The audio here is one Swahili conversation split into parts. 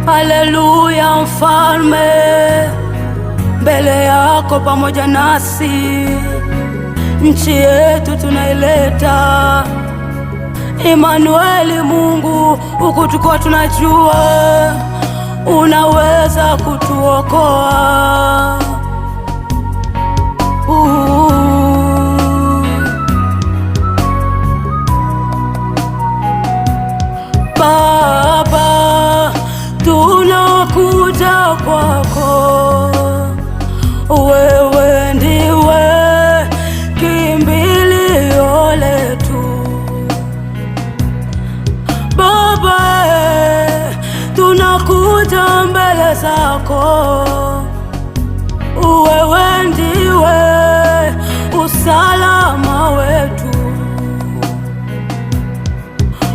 Haleluya Mfalme, mbele yako pamoja nasi, nchi yetu tunaileta. Emanueli, Mungu, huku tuko tunajua unaweza kutuokoa. Baba, tunakuja kwako, wewe ndiwe kimbilio letu. Baba, tunakuja mbele zako, wewe ndiwe usalama wetu.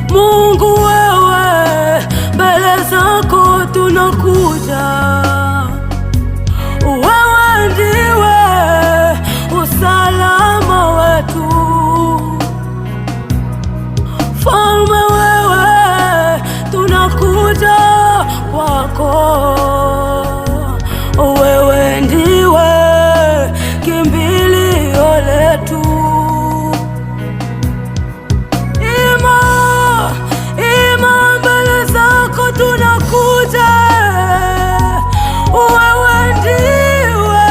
Mungu, wewe mbele zako tunakuja, wewe ndiwe usalama wetu. Mfalme, wewe tunakuja kwako, wewe ndiwe kimbilio letu. Ima mbele zako tunakuja, wewe ndiwe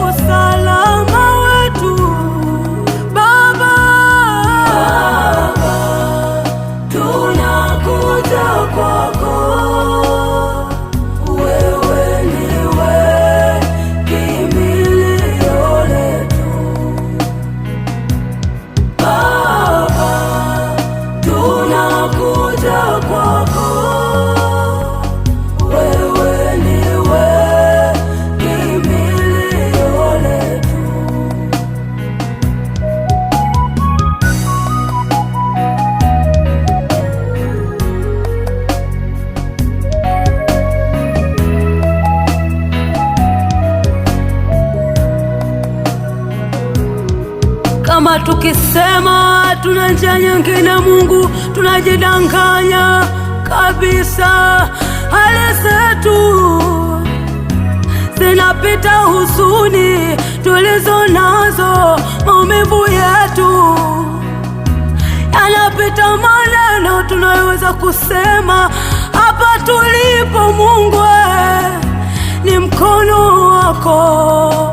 usalama wetu. Baba, tunakuja kwako, wewe ndiwe kimbilio letu. Baba, tunakuja kwako, wewe ndiwe kimbilio letu. Kama tukisema tuna njia nyingine, Mungu, tunajidanganya kabisa. Hali zetu zinapita, huzuni tulizo nazo, maumivu yetu yanapita, maneno tunayoweza kusema. Hapa tulipo Mungu, ni mkono wako.